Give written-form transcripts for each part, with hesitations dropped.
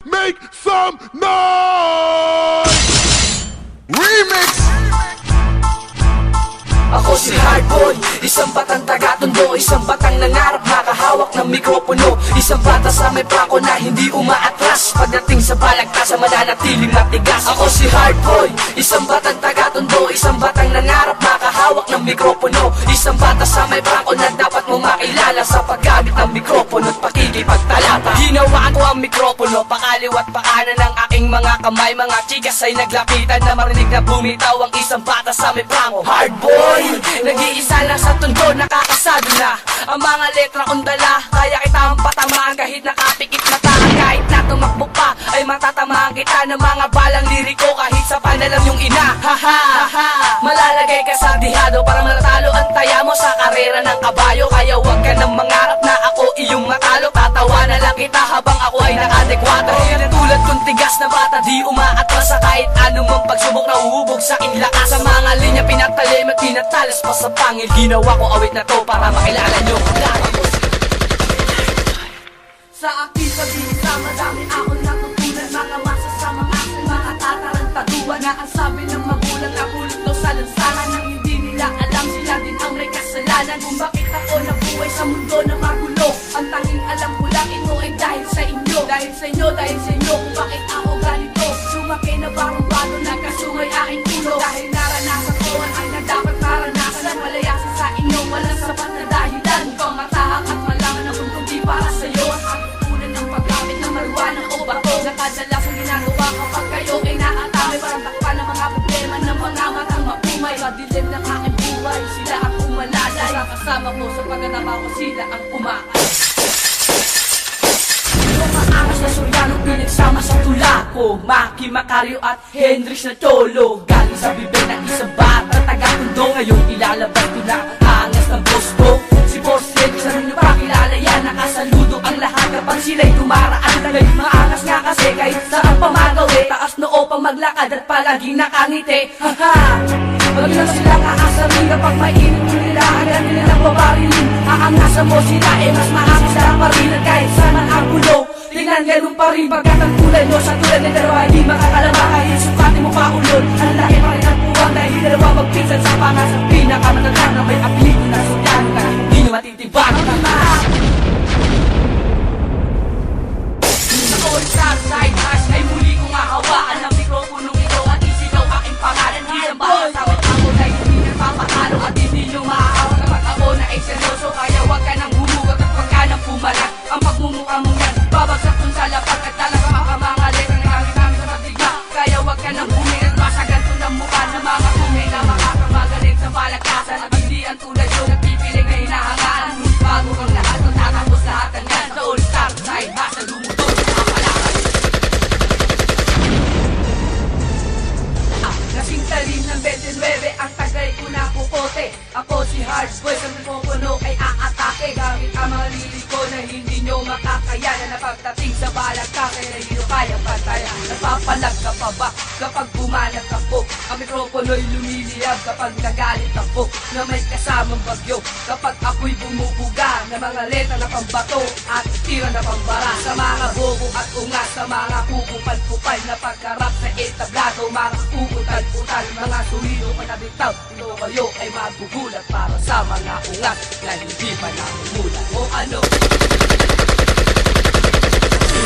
make some noise! Remix! Ako si Hardboy, isang batang taga-tondo, isang batang nangarap makahawak ng mikropono, isang bata sa may prako na hindi umaatras pagdating sa balagtas sa mananatiling matigas. Ako si Hardboy, isang batang taga-tondo, isang batang nangarap makahawak ng mikropono, isang bata sa may prako na dapat mo makilala sa paggamit ng mikropono at pakikipagtalata. Ginawa ko ang mikropono, pakaliwat pakanan ng aking mga kamay, mga chikas ay naglapitan na marinig na bumitaw ang isang bata sa may prako. Hardboy, nag-iisa lang sa tondo, nakakasabi na ang mga letra undala, kaya kita ang patamaan kahit nakapikit mata. Kahit na tumakbo pa ay matatamaan kita ng mga balang liriko kahit sa panalam yung ina. Malalagay ka sa dihado para matalo ang taya mo sa karera ng kabayo. Kaya huwag ka nang mangarap na ako iyong matalo, tatawa na lang kita habang ako ay nakadekwado. Dahil tulad kong tigas na bata di umaatras sa kahit anumang pagsubok na uhubog sa aking lakas. Sa mga linya pinatalim at pinatalas pa sa pangil, ginawa ko awit na to para makilala nyo kung gaano ko. Sa aking pag-iisa, madami akong natutunan, mga masasamang aking mga tatarantaduan na ang sabi ng magulang na hulog daw sa lansangan nang hindi nila alam, sila din ang may kasalanan kung bakit ako nabuhay sa mundo na magulo. Ang tanging alam ko lang ito ay dahil sa inyo, dahil sa inyo, dahil sa inyo kung bakit ako ganito. Sumaki na barong-baro, nagkasungay aking ulo, dahil naranasan ko ay na dapat maranasan. Malayasan sa inyo, walang sapat na dahilan, kung matahak at malaman na kung di para sa'yo. Ang pagkunan ng paggamit ng marijuana o bato na kadalasang ginagawa kapag kayo ay naatami, parang takpan ng mga problema ng mga matang mapumay. Madilim ng aking buhay, sila ang umalalay, kasama ko sa pagkatama ko, sila ang umaay. Maangas na Soriano pinagsama sa tula ko, Maki, Macario at Hendrix na cholo. Galing sa bibig ng isang bata taga-tondo, ngayon ilalabas ko na ang angas ng boss ko. Si Porcel, sa rin nyo pa kilala yan, nakasaludo ang lahat kapag sila'y dumaraan. Ngayon maangas nga kasi kahit saan pa magawi, taas noo pang maglakad at palaging nakangiti. Wag na silang aasarin kapag mainit mo nila, hanggang nila ng babarilin. Aangasan mo sila, mas maangas sa parilan kahit saan ang gulo. Tingnan ganun pa rin pagkat ang tulad mo sa tulad ng dalawa hindi makakalama kahit sukatin mo pa ulol. Ang laki pa rin ang puwang dahil dalawa magpinsan sa pangasang pinakamatandang na may apelido na Soriano ka hindi nyo matitibag. Sa all side hash ay muli kong hahawaan ng mikroponong ito at isigaw aking pangalan. Isang bata sa ako na hindi nagpapatalo at hindi nyo maaawa kapag ako na ay seryoso. Kaya huwag ka nang humugot at huwag ka nang pumalag. Ang pagmumukha mong yan babagsak kung sa lapag at talaga makamanga letra na gamit sa patigma. Kaya huwag ka nang humirit, masagan to ng mukha ng mga kumay na makakamagalit sa balagkasan at hindi ang tulad yun nagpipiling na hinahangaan. Bago kang lahat kung tatapos lahat ang yan sa all star side hustle lumutong sa kapalakan. Kasing talim ng 29 ang tagay ko na pupote. Ako si Hardboy, sa mikropono ay aatake gamit ang mga liliko na hindi nyo makakaya na napagdating sa balag ka kaya hindi nyo kaya pantaya. Napapalag ka pa ba kapag bumanag ka po? Ang mikropono'y lumiliyab kapag nagalit ako na may kasamang bagyo. Kapag ako'y bumubuga ng mga letra na pambato at tira na pambara sa mga bobo at ungas, sa mga kupupal-kupal na pagkarap sa etablado, mga uutal-utal, mga sulido panabitaw. Ito kayo ay magugulat para sa mga ungas na hindi pa namumulat. O ano?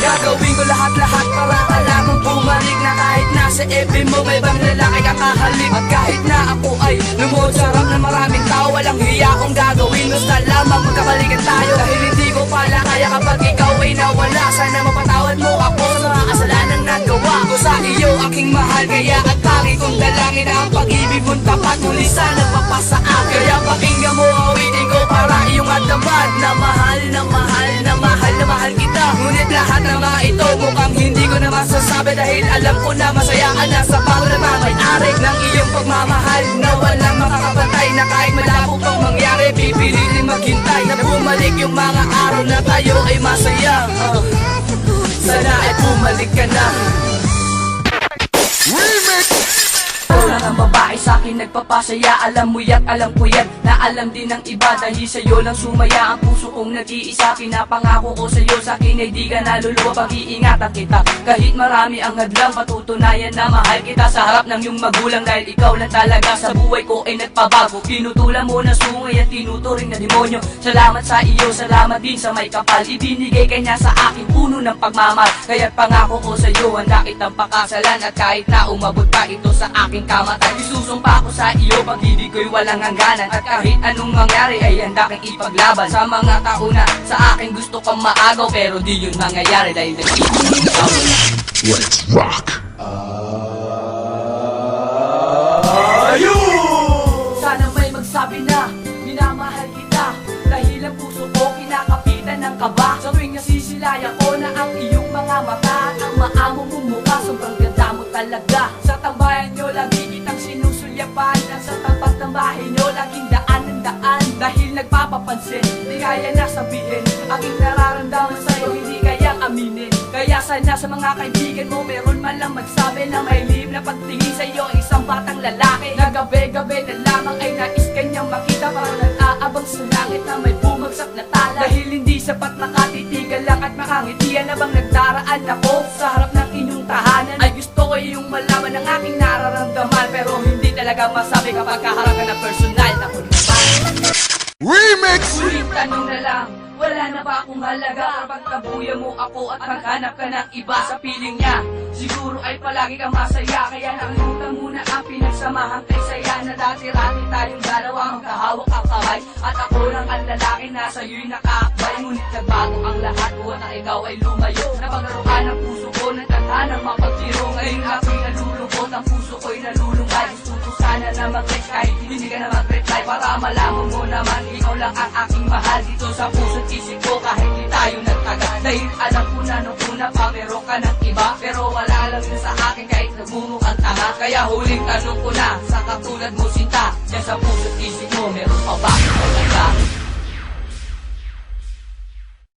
Gagawin ko lahat-lahat para ka lamang bumalik na kahit nasa FB mo may bang lalaki kakahalik. At kahit na ako ay lumuhod sa harap ng maraming tao, walang hiya kong gagawin, basta lamang magkabalikan tayo. Dahil hindi ko pala kaya kapag ikaw ay nawala, sana mapatawad mo ako sa mga kasalanang nagawa ko sa iyo aking mahal. Kaya at tangi kong dalangin na ang pag-ibig mong tapat muli sana papasaan. Kaya pakinggan mo awitin ko para iyong adaman na mahal na mahal na mahal na mahal kita. Ngunit lahat ng mga ito mukhang hindi ko na masasabi dahil alam ko na masaya ka na sa bago na mamay-ari ng iyong pagmamahal na walang makakapantay na kahit malabo pang mangyari pipiliin maghintay na bumalik yung mga araw na tayo ay masaya. Sana ay bumalik ka na. Remix! mga babae sa'kin nagpapasaya. Alam mo yan, alam ko yan, na alam din ng iba. Dahil sa'yo lang sumaya ang puso kong nag-iisa. Pinapangako ko sa'yo, sa'kin ay di ka naluluwa. Pag-iingatan kita, kahit marami ang hadlang. Patutunayan na mahal kita sa harap ng iyong magulang. Dahil ikaw lang talaga sa buhay ko ay nagpabago. Pinutulan mo na sungay at tinuturing na demonyo. Salamat sa iyo, salamat din sa may kapal. Ibinigay ka niya sa akin puno ng pagmamahal. Kaya't pangako ko sa iyo, handa kitang pakasalan. At kahit na umabot pa ito sa aking kamatayan, isusumpa ko sa iyo, pag-ibig ko'y walang hangganan. At kahit anong mangyari ay handa kang ipaglaban. Sa mga tauna, sa akin gusto kang maagaw, pero di yun mangyayari dahil nag-ibig ikaw. Let's rock. Sana may magsabi na minamahal kita, dahil ang puso ko kinakapitan ng kaba. Sa tuwing nasisilaya ko na ang iyong mga mata, ang maamo mong mukha, sobrang ganda mo talaga. Sa tambayan nyo, lagi kitang sinusulyapan. At sa tapat ng bahay nyo, laging daan ng daan. Dahil nagpapapansin, di kaya na sabihin aking nararamdaman sa'yo, hindi kayang aminin. Kaya sana sa mga kaibigan mo, meron man lang magsabi na may lihim na pagtingin sa'yo ang isang batang lalaki. Na gabi-gabi na lamang ay nais kanyang makita, para nag-aabang sa langit na may bumagsak na tala. Dahil hindi sapat makatitigan lang at makangitian, na bang nagdaraan ako sa harap ng inyong tahanan. Ay gusto ko iyong malaman ang aking nararamdaman, pero hindi talaga masabi kapag kaharap ka na personal na kunyaman. Remix. Ulit tanong na lang, wala na ba akong halaga kapag kabuya mo ako at maghanap ka ng iba sa piling niya? Siguro ay palagi kang masaya, kaya nakalimutan muna ang pinagsamahan kay saya. Na dati-rati tayong dalawa magkahawak ang kamay, at ako lang ang lalaki na sa'yo'y nakaakbay. Ngunit nagbago ang lahat, buwan na ikaw ay lumayo. Napaglaruan ang puso ko ng tadhanang mapagtiro. Ngayon ako'y nalulungkot, ang puso ko'y nalulungay. Gusto ko sana na mag-text kahit hindi ka na mag-reply, para malaman mo naman ikaw lang ang aking mahal. Dito sa puso't isip ko kahit di tayo nagtagal. Dahil alam ko na nung una pa meron ka ng iba, pero wala lang yun sa akin kahit nagmumukhang tanga. Kaya huling tanong ko na, sa katulad mo sinta,